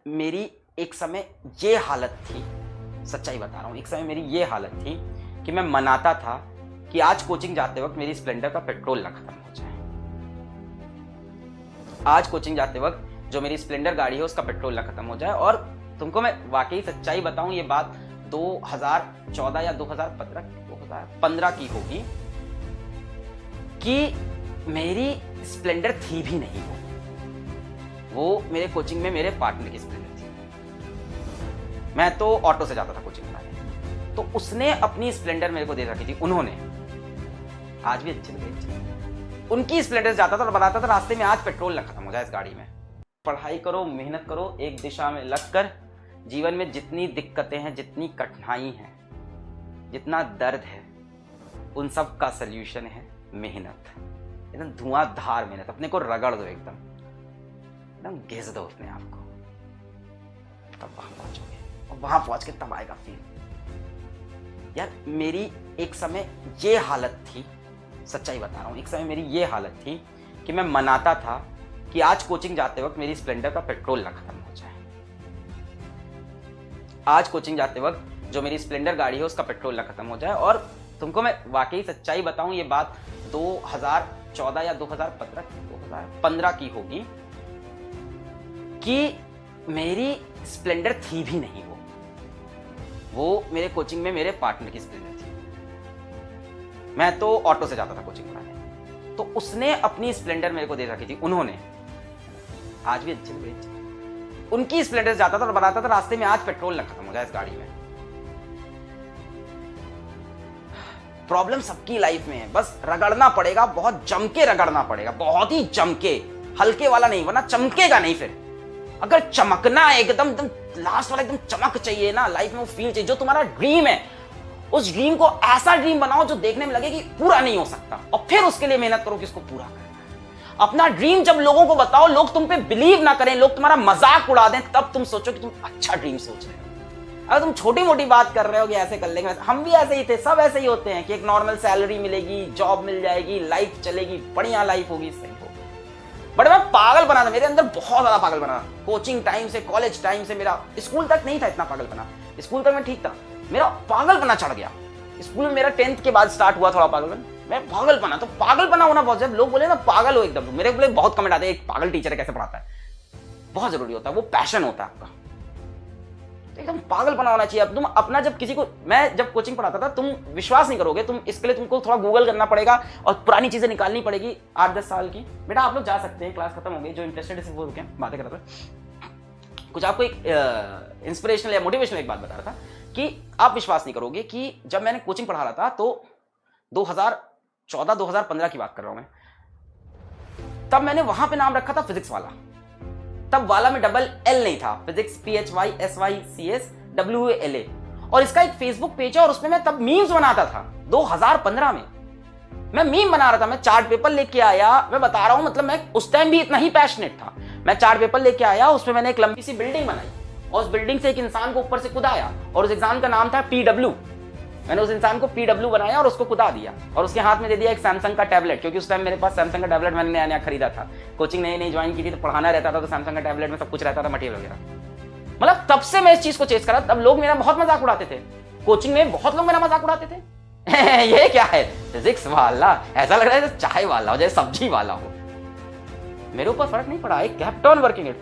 मेरी एक समय ये हालत थी, सच्चाई बता रहा हूँ, एक समय मेरी ये हालत थी कि मैं मनाता था कि आज कोचिंग जाते वक्त मेरी स्प्लेंडर का पेट्रोल ना खत्म हो जाए। आज कोचिंग जाते वक्त जो मेरी स्प्लेंडर गाड़ी है उसका पेट्रोल ना खत्म हो जाए। और तुमको मैं वाकई सच्चाई बताऊं, ये बात 2014 या 2015 की होगी कि मेरी स्प्लेंडर थी भी नहीं। वो मेरे कोचिंग में मेरे पार्टनर की स्प्लेंडर थी। मैं तो ऑटो से जाता था कोचिंग कराने, तो उसने अपनी स्प्लेंडर मेरे को दे रखी थी। उन्होंने आज भी अच्छी लगी, उनकी स्प्लेंडर जाता था और बताता था रास्ते में आज पेट्रोल ना खत्म हो जाए इस गाड़ी में। पढ़ाई करो, मेहनत करो, एक दिशा में लगकर। जीवन में जितनी दिक्कतें हैं, जितनी कठिनाई है, जितना दर्द है, उन सब का सल्यूशन है मेहनत। एकदम धुआंधार मेहनत, अपने को रगड़ दो, एकदम घिस दो अपने आप को, तब वहां पहुंचोगे। और वहां पहुंच के तब आएगा फील। यार मेरी एक समय ये हालत थी, सच्चाई बता रहा हूं, एक समय मेरी ये हालत थी कि मैं मनाता था कि आज कोचिंग जाते वक्त मेरी स्प्लेंडर का पेट्रोल ना खत्म हो जाए। आज कोचिंग जाते वक्त जो मेरी स्प्लेंडर गाड़ी है उसका पेट्रोल ना खत्म हो जाए। और तुमको मैं वाकई सच्चाई बताऊं, ये बात 2014 या 2015 की होगी कि मेरी स्प्लेंडर थी भी नहीं। वो मेरे कोचिंग में मेरे पार्टनर की स्प्लेंडर थी। मैं तो ऑटो से जाता था कोचिंग कराने, तो उसने अपनी स्प्लेंडर मेरे को दे रखी थी। उन्होंने आज भी अच्छी लगी, उनकी स्प्लेंडर जाता था और बताता था रास्ते में आज पेट्रोल ना खत्म हो जाए इस गाड़ी में। प्रॉब्लम सबकी लाइफ में है, बस रगड़ना पड़ेगा, बहुत जम के रगड़ना पड़ेगा, बहुत ही जम के, हल्के वाला नहीं, वरना चमकेगा नहीं। फिर अगर चमकना है, एकदम लास्ट वाला एकदम चमक चाहिए ना लाइफ में, वो फील चाहिए। जो तुम्हारा ड्रीम है, उस ड्रीम को ऐसा ड्रीम बनाओ जो देखने में लगे कि पूरा नहीं हो सकता, और फिर उसके लिए मेहनत करो कि इसको पूरा करना है। अपना ड्रीम जब लोगों को बताओ, लोग तुम पे बिलीव ना करें, लोग तुम्हारा मजाक उड़ा दें, तब तुम सोचो कि तुम अच्छा ड्रीम सोच रहे हो। अगर तुम छोटी मोटी बात कर रहे हो कि ऐसे कर लेंगे, हम भी ऐसे ही थे, सब ऐसे ही होते हैं कि एक नॉर्मल सैलरी मिलेगी, जॉब मिल जाएगी, लाइफ चलेगी, बढ़िया लाइफ होगी, सही होगी। बट मैं पागल बना था, मेरे अंदर बहुत ज्यादा पागल बना। कोचिंग टाइम से, कॉलेज टाइम से, मेरा स्कूल तक नहीं था इतना पागल बना। स्कूल तक मैं ठीक था, मेरा पागल बना चढ़ गया। स्कूल में मेरा 10th के बाद स्टार्ट हुआ थोड़ा पागलपन। मैं पागल बना, तो पागल बना होना बहुत, जब लोग बोले ना पागल हो एकदम, मेरे को बहुत कमेंट आते हैं, एक पागल टीचर कैसे पढ़ाता है। बहुत जरूरी होता है, वो पैशन होता है आपका, एकदम पागल बना होना चाहिए। अब तुम अपना, जब किसी को, मैं जब कोचिंग पढ़ाता था, तुम विश्वास नहीं करोगे, तुम इसके लिए तुमको थोड़ा गूगल करना पड़ेगा और पुरानी चीजें निकालनी पड़ेगी 8-10 साल की। बेटा आप लोग जा सकते हैं, क्लास खत्म हो गई, जो इंटरेस्टेड है वो रुके, बातें कर रहा था। कुछ आपको एक इंस्पिरेशनल या मोटिवेशनल एक बात बता रहा था कि आप विश्वास नहीं करोगे कि जब मैंने कोचिंग पढ़ा रहा था, तो 2014-2015 की बात कर रहा हूं मैं, तब मैंने वहां पे नाम रखा था फिजिक्स वाला। तब वाला में डबल एल नहीं था, फिजिक्स PHYSYCSWALA। और इसका एक फेसबुक पेज है और उसमें मैं तब मीम्स बनाता था। 2015 में मैं मीम बना रहा था, मैं चार्ट पेपर लेके आया, मैं बता रहा हूं, मतलब मैं उस टाइम भी इतना ही पैशनेट था। मैं चार्ट पेपर लेके आया, उसमें मैंने एक लंबी सी बिल्डिंग बनाई और उस बिल्डिंग से एक इंसान को ऊपर से कूदाया, और उस एग्जाम का नाम था PW। मैंने उस इंसान को PW बनाया और उसको कुदा दिया, और उसके हाथ में दे दिया एक सैमसंग का टैबलेट, क्योंकि उस टाइम मेरे पास सैमसंग का टैबलेट मैंने नया नया खरीदा था। कोचिंग नई ज्वाइन की थी, तो पढ़ाना रहता था, तो सैमसंग का टैबलेट में सब कुछ रहता था, मटेरियल वगैरह। मतलब तब से मैं इस चीज को चेस करा। तब लोग मेरा बहुत मजाक उड़ाते थे, कोचिंग में बहुत लोग मेरा मजाक उड़ाते थे। ये क्या है, फिजिक्स वाला, ऐसा लग रहा है चाय वाला हो, जैसे सब्जी वाला हो। मेरे ऊपर फर्क नहीं पड़ा, एक केप्ट ऑन वर्किंग इट।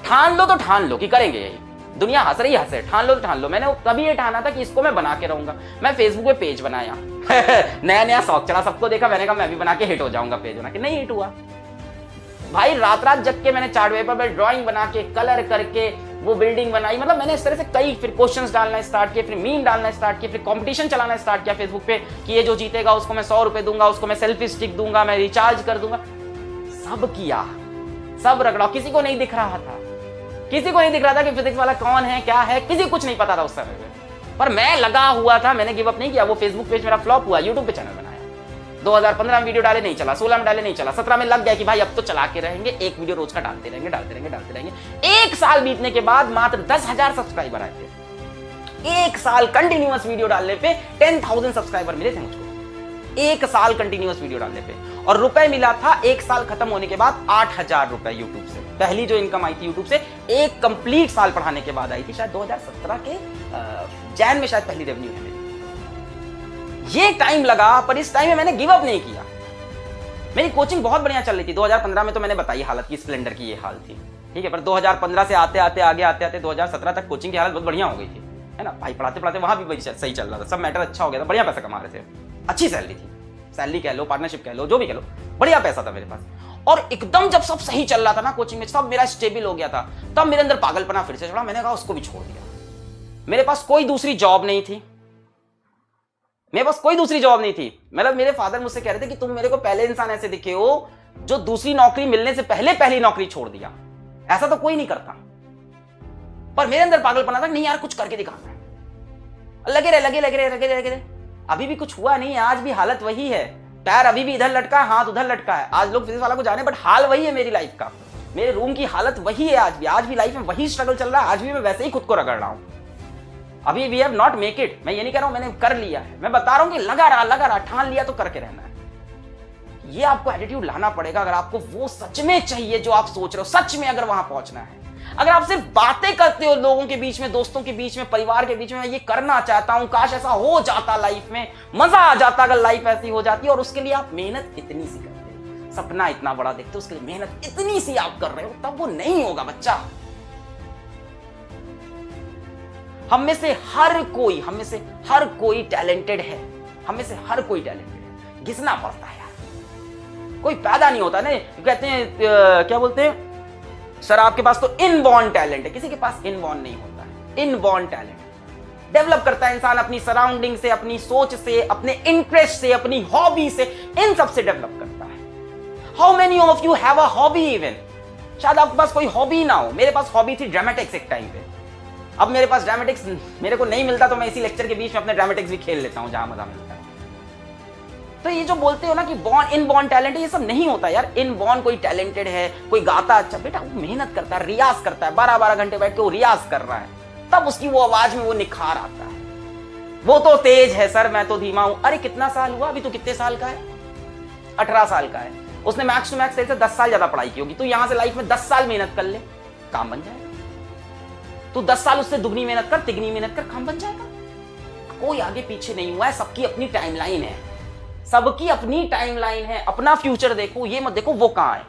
ठान लो तो ठान लो कि करेंगे यही, दुनिया हंस रही हंसे, ठान लो तो ठान लो। मैंने तभी ये ठाना था कि इसको मैं बना के रहूंगा। मैं फेसबुक पे पेज बनाया नया नया शौक चला, सबको देखा, मैंने कहा मैं भी बना के हिट हो जाऊंगा पेज बना के। नहीं हिट हुआ भाई, रात जग के मैंने चार्ट पेपर पर ड्राइंग बना के, कलर करके वो बिल्डिंग बनाई। मतलब मैंने इस तरह से कई, फिर क्वेश्चंस डालना स्टार्ट किए, फिर मीम डालना स्टार्ट किए, फिर कंपटीशन चलाना स्टार्ट किया फेसबुक पे कि ये जो जीतेगा उसको मैं 100 रुपए दूंगा, उसको मैं सेल्फी स्टिक दूंगा, मैं रिचार्ज कर दूंगा। सब किया, सब रगड़ा, किसी को नहीं दिख रहा था, किसी को नहीं दिख रहा था कि फिजिक्स वाला कौन है, क्या है, किसी कुछ नहीं पता था उस समय में। पर मैं लगा हुआ था, मैंने गिव अप नहीं किया। वो फेसबुक पेज मेरा फ्लॉप हुआ, यूट्यूब पे चैनल बनाया, 2015 में वीडियो डाले नहीं चला, 16 में डाले नहीं चला, 17 में लग गया कि भाई अब तो चला के रहेंगे, एक वीडियो रोज का डालते रहेंगे। एक साल बीतने के बाद मात्र 10,000 सब्सक्राइबर आए थे। एक साल कंटिन्यूअस वीडियो डालने पे 10,000 सब्सक्राइबर मिले थे मुझको, एक साल कंटिन्यूअस वीडियो डालने पे। और रुपए मिला था एक साल खत्म होने के बाद 8,000 रुपए यूट्यूब से। पहली जो इनकम आई थी यूट्यूब से, एक कंप्लीट साल पढ़ाने के बाद आई थी, शायद 2017 के जैन में शायद पहली रेवेन्यू है मेरी। ये टाइम लगा, पर इस टाइम में मैंने गिव अप नहीं किया। मेरी कोचिंग बहुत बढ़िया चल रही थी। 2015 में तो मैंने बताई हालत की, स्प्लेंडर की ये हाल थी, ठीक है। पर 2015 से आते आते 2017 तक कोचिंग की हालत बहुत बढ़िया हो गई थी, है ना भाई। पढ़ाते पढ़ाते वहां भी सही चल रहा था, सब मैटर अच्छा हो गया था, बढ़िया पैसा कमा रहे थे, अच्छी सैलरी थी, सैलरी कह लो, पार्टनरशिप कह लो, जो भी कह लो, बढ़िया पैसा था मेरे पास। और एकदम जब सब सही चल रहा था ना कोचिंग में, सब मेरा स्टेबल हो गया था, तब मेरे अंदर पागलपना फिर से चढ़ा। मैंने कहा उसको भी छोड़ दिया। मेरे पास कोई दूसरी जॉब नहीं थी, मेरे पास कोई दूसरी जॉब नहीं थी। मतलब मेरे फादर मुझसे कह रहे थे कि तुम मेरे को पहले इंसान ऐसे दिखे हो जो दूसरी नौकरी मिलने से पहले पहली नौकरी छोड़ दिया। ऐसा तो कोई नहीं करता, पर मेरे अंदर पागलपना था, नहीं यार कुछ करके दिखाना है। लगे रहे। अभी भी कुछ हुआ नहीं है, आज भी हालत वही है, पैर अभी भी इधर लटका है, हाथ उधर लटका है। आज लोग फिजिक्स वाला को जाने, बट हाल वही है मेरी लाइफ का। मेरे रूम की हालत वही है आज भी लाइफ में वही स्ट्रगल चल रहा है। आज भी मैं वैसे ही खुद को रगड़ रहा हूं। अभी we have not make it, मैं ये नहीं कह रहा हूं मैंने कर लिया है, मैं बता रहा हूं कि लगा रहा, ठान लिया तो करके रहना है। ये आपको एटीट्यूड लाना पड़ेगा अगर आपको वो सच में चाहिए जो आप सोच रहे हो, सच में अगर वहां पहुंचना है। अगर आप सिर्फ बातें करते हो लोगों के बीच में, दोस्तों के बीच में, परिवार के बीच में, मैं ये करना चाहता हूं, काश ऐसा हो जाता लाइफ में, मजा आ जाता अगर लाइफ ऐसी हो जाती, और उसके लिए आप मेहनत इतनी सी करते हो, सपना इतना बड़ा देखते हो, उसके लिए मेहनत इतनी सी आप कर रहे हो, तब वो नहीं होगा बच्चा। हम में से हर कोई टैलेंटेड है, हम में से हर कोई टैलेंटेड है, घिसना पड़ता है यार। कोई पैदा नहीं होता ना, कहते हैं क्या बोलते हैं, सर आपके पास तो इनबॉर्न टैलेंट है। किसी के पास इनबॉर्न नहीं होता है, इनबॉर्न टैलेंट डेवलप करता है इंसान अपनी सराउंडिंग से, अपनी सोच से, अपने इंटरेस्ट से, अपनी हॉबी से, इन सब से डेवलप करता है। How many of you have a hobby even? शायद आपके पास कोई हॉबी ना हो। मेरे पास हॉबी थी ड्रामेटिक्स एक टाइम पे। अब मेरे पास ड्रामेटिक्स मेरे को नहीं मिलता, तो मैं इसी लेक्चर के बीच में अपने ड्रामेटिक्स भी खेल लेता हूं जहां मजा मिलता है। तो ये जो बोलते हो ना कि इनबॉर्न टैलेंट है, ये सब नहीं होता यार। इनबॉर्न कोई टैलेंटेड है, कोई गाता अच्छा, बेटा वो मेहनत करता है, रियाज करता है, 12-12 घंटे बैठ के वो रियाज कर रहा है, तब उसकी वो आवाज में वो निखार आता है। वो तो तेज है सर, मैं तो धीमा हूं। अरे कितना साल हुआ, अभी तो कितने साल का है, 18 साल का है। उसने मैक्स टू मैक्स से 10 साल ज्यादा पढ़ाई की होगी। तू यहां से लाइफ में 10 साल मेहनत कर ले, काम बन जाएगा। तू 10 साल उससे दुगनी मेहनत कर, तिगनी मेहनत कर, काम बन जाएगा। कोई आगे पीछे नहीं हुआ है, सबकी अपनी टाइमलाइन है, सबकी अपनी टाइमलाइन है। अपना फ्यूचर देखो, ये मत देखो वो कहां है।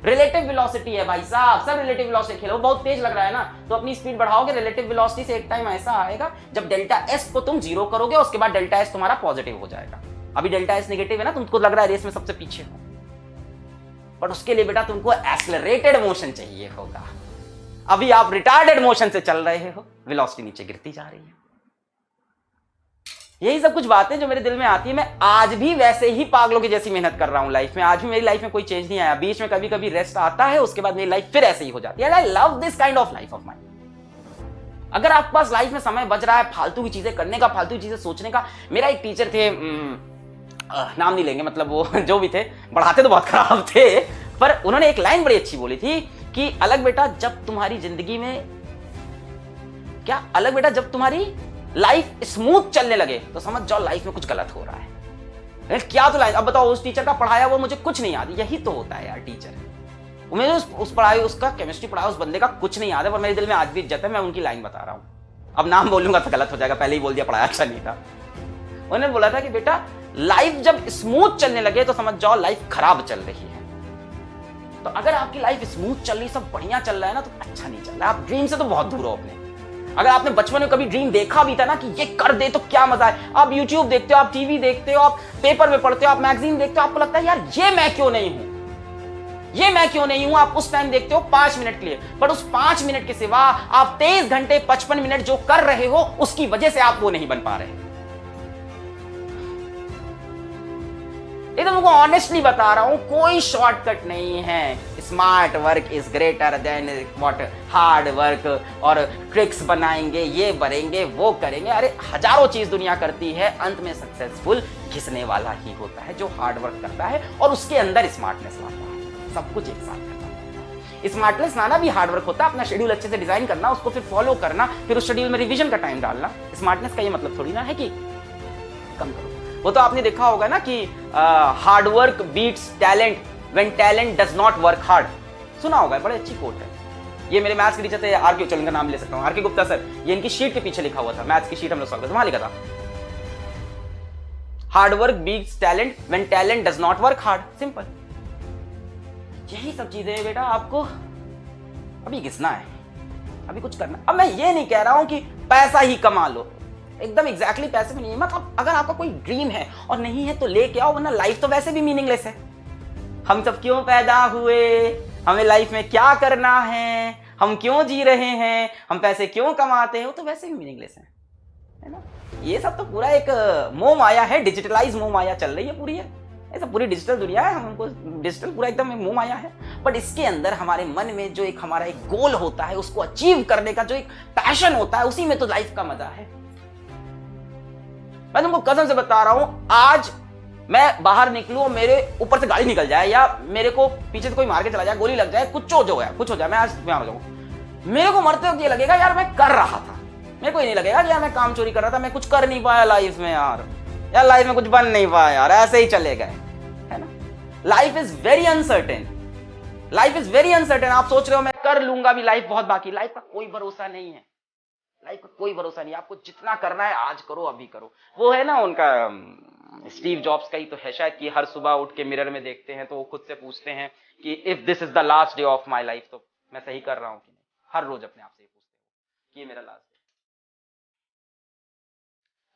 रिलेटिव वेलोसिटी है भाई साहब, सब रिलेटिव वेलोसिटी खेलो। बहुत तेज लग रहा है ना, तो अपनी स्पीड बढ़ाओगे, रिलेटिव वेलोसिटी से एक टाइम ऐसा आएगा जब डेल्टा एस को तुम 0 करोगे, उसके बाद डेल्टा एस तुम्हारा पॉजिटिव हो जाएगा। अभी डेल्टा एस नेगेटिव है ना, तुमको लग रहा है रेस में सबसे पीछे हो, बट उसके लिए बेटा तुमको एक्सेलरेटेड मोशन चाहिए होगा। अभी आप रिटार्डेड मोशन से चल रहे हो, वेलोसिटी नीचे गिरती जा रही है। यही सब कुछ बातें जो मेरे दिल में आती है। मैं आज भी वैसे ही पागलों की जैसी मेहनत कर रहा हूं लाइफ में। आज भी मेरी लाइफ में कोई चेंज नहीं आया। बीच में कभी कभी रेस्ट आता है, उसके बाद मेरी लाइफ फिर ऐसे ही हो जाती है। I love this kind of life of mine. अगर आपके पास लाइफ में समय बच रहा है फालतू की चीजें करने का, फालतू की चीजें सोचने का। मेरा एक टीचर थे, नाम नहीं लेंगे, मतलब वो जो भी थे, पढ़ाते तो बहुत खराब थे, पर उन्होंने एक लाइन बड़ी अच्छी बोली थी कि अलग बेटा जब तुम्हारी जिंदगी में, क्या अलग बेटा जब तुम्हारी लाइफ स्मूथ चलने लगे तो समझ जाओ लाइफ में कुछ गलत हो रहा है। क्या तो लाइन, अब बताओ उस टीचर का पढ़ाया वो मुझे कुछ नहीं याद। यही तो होता है यार टीचर। मुझे उस पढ़ाई, उसका केमिस्ट्री पढ़ाया उस बंदे का कुछ नहीं याद है, पर मेरे दिल में आज भी इज्जत है। मैं उनकी लाइन बता रहा हूं, अब नाम बोलूंगा तो गलत हो जाएगा, पहले ही बोल दिया पढ़ाया अच्छा नहीं था। उन्होंने बोला था कि बेटा लाइफ जब स्मूथ चलने लगे तो समझ जाओ लाइफ खराब चल रही है। तो अगर आपकी लाइफ स्मूथ चल रही, सब बढ़िया चल रहा है ना, तो अच्छा नहीं चल रहा है। आप ड्रीम से तो बहुत दूर हो अपने। अगर आपने बचपन में कभी ड्रीम देखा भी था ना कि ये कर दे तो क्या मजा है, आप YouTube देखते हो, आप टीवी देखते हो, आप पेपर में पढ़ते हो, आप मैगजीन देखते हो, आपको लगता है यार ये मैं क्यों नहीं हूं, ये मैं क्यों नहीं हूं। आप उस टाइम देखते हो 5 मिनट के लिए, पर उस 5 मिनट के सिवा आप 23 घंटे 55 मिनट जो कर रहे हो, उसकी वजह से आप वो नहीं बन पा रहे। ये तो मुझको ऑनेस्टली बता रहा हूं, कोई शॉर्टकट नहीं है। Smart work is greater than what hard work, और ट्रिक्स बनाएंगे, ये बनेंगे, वो करेंगे। अरे हजारों चीज दुनिया करती है, अंत में सक्सेसफुल घिसने वाला ही होता है जो हार्ड वर्क करता है और उसके अंदर स्मार्टनेस लाता है। सब कुछ एक साथ करना है। स्मार्टनेस लाना भी हार्ड वर्क होता है, अपना शेड्यूल अच्छे से डिजाइन करना, उसको फिर फॉलो करना, फिर उस शेड्यूल में रिवीजन का टाइम डालना। स्मार्टनेस का ये मतलब थोड़ी ना है कि कम करो। वो तो आपने देखा होगा ना कि hard work beats talent when talent does not work hard. सुना होगा, बड़ी अच्छी कोट है। ये मेरे मैथ्स के टीचर थे, आर.के. चलो इनका नाम ले सकता हूँ, आर.के. गुप्ता सर। ये इनकी शीट के पीछे लिखा हुआ था, मैथ्स की शीट हम लोग सॉल्व करते, वहां लिखा था hard work beats talent when talent does not work hard. Simple. यही सब चीजें बेटा आपको अभी घिसना है, अभी कुछ करना। अब मैं ये नहीं कह रहा हूं कि पैसा ही कमा लो, एकदम एग्जैक्टली पैसे में नहीं, मतलब अगर आपका कोई ड्रीम है और नहीं है तो लेके आओ, वरना लाइफ तो वैसे भी मीनिंगलेस है। हम सब क्यों पैदा हुए, हमें लाइफ में क्या करना है, हम क्यों जी रहे हैं, हम पैसे क्यों कमाते हैं, वो तो वैसे भी मीनिंगलेस है ना। ये सब तो पूरा एक मोह माया है, डिजिटलाइज मोह माया चल रही है पूरी है, ये सब पूरी डिजिटल दुनिया है, हमको डिजिटल पूरा एकदम मोह माया है। बट इसके अंदर हमारे मन में जो एक हमारा एक गोल होता है, उसको अचीव करने का जो एक पैशन होता है, उसी में तो लाइफ का मजा है। मैं तुमको कसम से बता रहा हूं, आज मैं बाहर निकलूं और मेरे ऊपर से गाड़ी निकल जाए या मेरे को पीछे से कोई मार के चला जाए, गोली लग जाए, कुछ हो जाए, मैं आज बीमार हो जाऊं, मेरे को मरते वक्त ये लगेगा यार मैं कर रहा था। मेरे को ये नहीं लगेगा कि यार मैं काम चोरी कर रहा था, मैं कुछ कर नहीं पाया लाइफ में, यार लाइफ में कुछ बन नहीं पाया, यार ऐसे ही चले गए, है ना। Life is very uncertain, life is very uncertain. आप सोच रहे हो मैं कर लूंगा भी, लाइफ बहुत बाकी, लाइफ का कोई भरोसा नहीं है, लाइफ का कोई भरोसा नहीं। आपको जितना करना है आज करो, अभी करो। वो है ना उनका स्टीव जॉब्स का ही तो है शायद, कि हर सुबह उठ के मिरर में देखते हैं तो वो खुद से पूछते हैं कि if this is the last day of my life, तो मैं सही कर रहा हूं कि नहीं। हर रोज अपने आप से पूछते हैं कि ये मेरा लास्ट डे।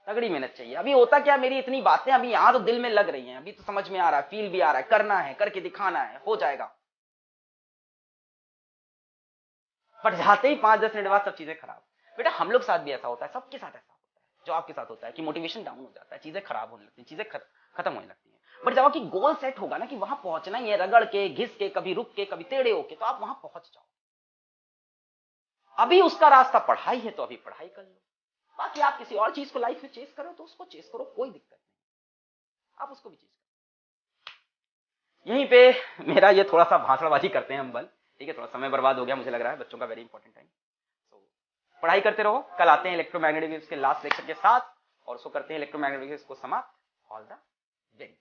तगड़ी मेहनत चाहिए। अभी होता क्या, मेरी इतनी बातें अभी यहां तो दिल में लग रही हैं, अभी तो समझ में आ रहा है, फील भी आ रहा है, करना है, करके दिखाना है, हो जाएगा। बट जाते ही 5-10 मिनट बाद सब चीजें खराब। बेटा हम लोग साथ भी ऐसा होता है, सबके साथ ऐसा होता है जो आपके साथ होता है, कि मोटिवेशन डाउन हो जाता है, चीजें खराब होने लगती हैं, चीजें खत्म होने लगती हैं। बट जब आपकी गोल सेट होगा ना कि वहां पहुंचना ही है, रगड़ के, घिस के, कभी रुक के, कभी टेढ़े होके, तो आप वहां पहुंच जाओ। अभी उसका रास्ता पढ़ाई है तो अभी पढ़ाई कर लो, बाकी आप किसी और चीज को लाइफ में चेस करो तो उसको चेस करो, कोई दिक्कत नहीं, आप उसको भी चेस करो। यहीं पे मेरा ये थोड़ा सा भाषणबाजी करते हैं हम बल, ठीक है, थोड़ा समय बर्बाद हो गया मुझे लग रहा है, बच्चों का वेरी इंपॉर्टेंट टाइम। पढ़ाई करते रहो, कल आते हैं इलेक्ट्रोमैग्नेटिक वेव्स के लास्ट लेक्चर के साथ, और उसको करते हैं इलेक्ट्रोमैग्नेटिक वेव्स को समाप्त। All the very